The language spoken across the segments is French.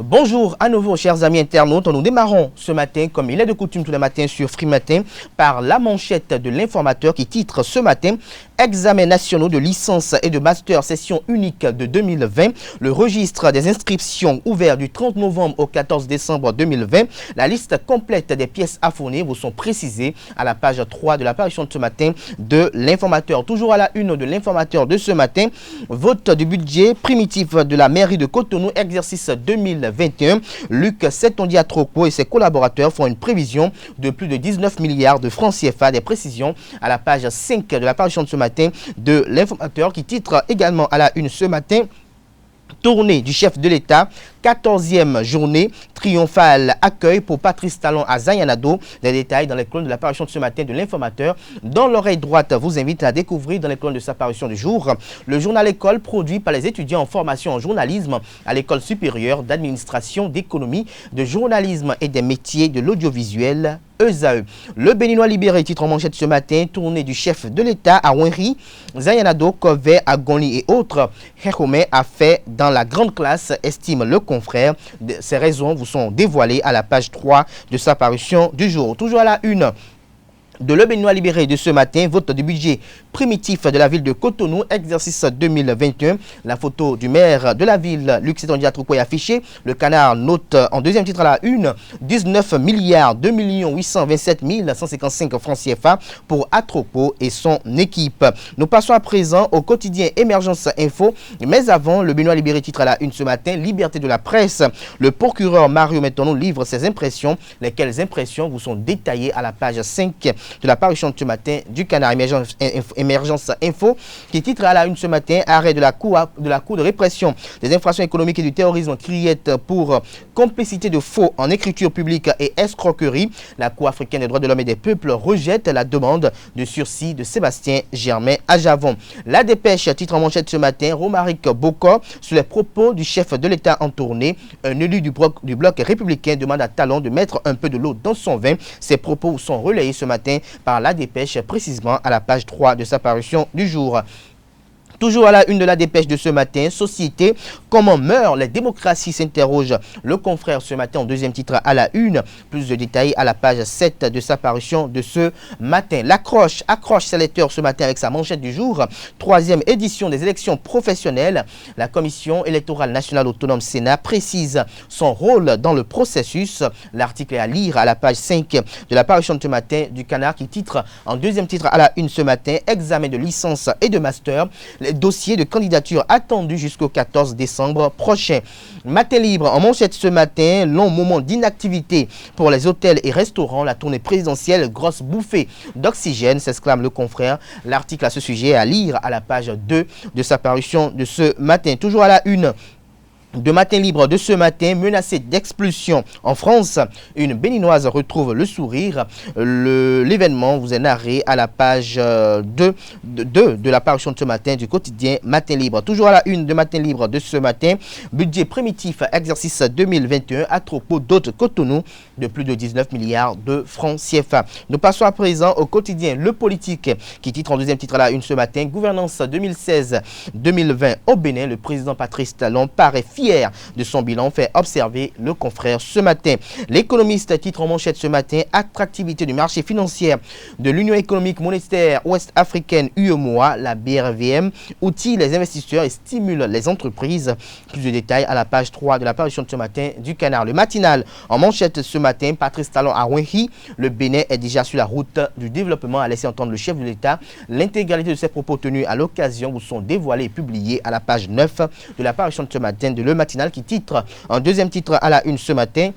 Bonjour à nouveau chers amis internautes, nous démarrons ce matin comme il est de coutume tous les matins sur Free Matin par la manchette de l'informateur qui titre ce matin Examens nationaux de licence et de master session unique de 2020, le registre des inscriptions ouvert du 30 novembre au 14 décembre 2020, la liste complète des pièces à fournir vous sont précisées à la page 3 de l'apparition de ce matin de l'informateur. Toujours à la une de l'informateur de ce matin, vote du budget primitif de la mairie de Cotonou, exercice 2021. Luc Setondiatroko et ses collaborateurs font une prévision de plus de 19 milliards de francs CFA. Des précisions à la page 5 de l'apparition de ce matin de l'informateur qui titre également à la une ce matin. Tournée du chef de l'État, 14e journée triomphale accueil pour Patrice Talon à Zayanado. Des détails dans les colonnes de l'apparition de ce matin de l'informateur. Dans l'oreille droite vous invite à découvrir dans les colonnes de sa parution du jour le journal École produit par les étudiants en formation en journalisme à l'École supérieure d'administration, d'économie, de journalisme et des métiers de l'audiovisuel. ESAE. Le Béninois libéré titre en manchette ce matin, tournée du chef de l'État à Wenri, Zayanado, Kové, Agoni et autres. Héhomé a fait dans la grande classe, estime le confrère. Ces raisons vous sont dévoilées à la page 3 de sa parution du jour. Toujours à la une de Le Béninois libéré de ce matin, vote du budget primitif de la ville de Cotonou, exercice 2021. La photo du maire de la ville, Luc Setondiatroko, est affichée. Le Canard note en deuxième titre à la une 19 milliards 2 827 155 francs CFA pour Atroko et son équipe. Nous passons à présent au quotidien Émergence Info. Mais avant, Le Béninois libéré titre à la une ce matin, liberté de la presse. Le procureur Mario Metonou livre ses impressions. Lesquelles impressions vous sont détaillées à la page 5 de la parution de ce matin du Canard Émergence Info qui titre à la une ce matin arrêt de la Cour de répression des infractions économiques et du terrorisme criette pour complicité de faux en écriture publique et escroquerie. La Cour africaine des droits de l'homme et des peuples rejette la demande de sursis de Sébastien Germain à Javon. La Dépêche titre en manchette ce matin Romaric Boko sur les propos du chef de l'État en tournée. Un élu du bloc républicain demande à Talon de mettre un peu de l'eau dans son vin. Ces propos sont relayés ce matin par La Dépêche, précisément à la page 3 de sa parution du jour. Toujours à la une de La Dépêche de ce matin, Société, comment meurent les démocraties s'interroge le confrère ce matin en deuxième titre à la une. Plus de détails à la page 7 de sa parution de ce matin. Accroche ses lecteurs ce matin avec sa manchette du jour. Troisième édition des élections professionnelles. La Commission électorale nationale autonome Sénat précise son rôle dans le processus. L'article est à lire à la page 5 de la parution de ce matin du Canard qui titre en deuxième titre à la une ce matin, examen de licence et de master. Les dossiers de candidature attendus jusqu'au 14 décembre prochain. Matin libre en manchette ce matin, long moment d'inactivité pour les hôtels et restaurants. La tournée présidentielle, grosse bouffée d'oxygène, s'exclame le confrère. L'article à ce sujet est à lire à la page 2 de sa parution de ce matin. Toujours à la une de Matin libre de ce matin, menacée d'expulsion en France, une béninoise retrouve le sourire. L'événement vous est narré à la page 2 de la parution de ce matin du quotidien Matin libre. Toujours à la une de Matin libre de ce matin, budget primitif exercice 2021 à propos d'autres Cotonou de plus de 19 milliards de francs CFA. Nous passons à présent au quotidien Le Politique qui titre en deuxième titre à la une ce matin, gouvernance 2016-2020 au Bénin. Le président Patrice Talon paraît fier de son bilan, fait observer le confrère ce matin. L'économiste titre en manchette ce matin, attractivité du marché financier de l'Union économique monétaire ouest-africaine UEMOA, la BRVM, outille les investisseurs et stimule les entreprises. Plus de détails à la page 3 de la parution de ce matin du Canard. Le matinal en manchette ce matin, Patrice Talon à Wenri, le Bénin est déjà sur la route du développement, a laissé entendre le chef de l'État. L'intégralité de ses propos tenus à l'occasion vous sont dévoilés et publiés à la page 9 de la parution de ce matin de Le Matinal qui titre en deuxième titre à la une ce matin.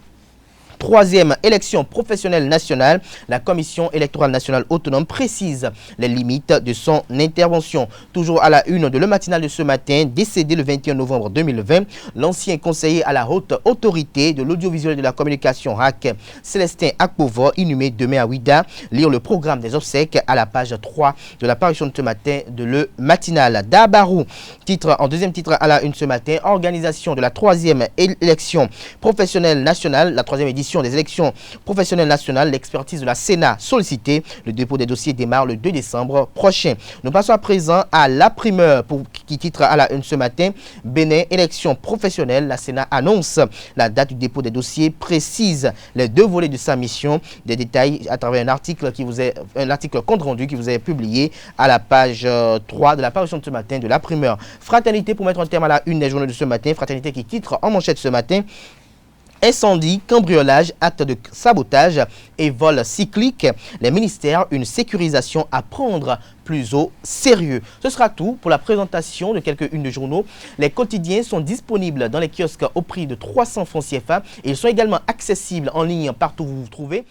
Troisième élection professionnelle nationale, la Commission électorale nationale autonome précise les limites de son intervention. Toujours à la une de Le Matinal de ce matin, décédé le 21 novembre 2020, l'ancien conseiller à la haute autorité de l'audiovisuel et de la communication RAC, Célestin Akpovo, inhumé demain à Ouida. Lire le programme des obsèques à la page 3 de la parution de ce matin de Le Matinal. Dabarou, titre en deuxième titre à la une ce matin, organisation de la troisième élection professionnelle nationale, la troisième édition Commission des élections professionnelles nationales, l'expertise de la Sénat sollicitée. Le dépôt des dossiers démarre le 2 décembre prochain. Nous passons à présent à la primeur qui titre à la une ce matin. Bénin, élections professionnelles. La Sénat annonce la date du dépôt des dossiers, précise les 2 volets de sa mission. Des détails à travers un article compte rendu qui vous est publié à la page 3 de la parution de ce matin de la primeur. Fraternité pour mettre un terme à la une des journaux de ce matin. Fraternité qui titre en manchette ce matin. Incendie, cambriolage, acte de sabotage et vol cyclique. Les ministères, une sécurisation à prendre plus au sérieux. Ce sera tout pour la présentation de quelques-unes de journaux. Les quotidiens sont disponibles dans les kiosques au prix de 300 francs CFA et ils sont également accessibles en ligne partout où vous vous trouvez.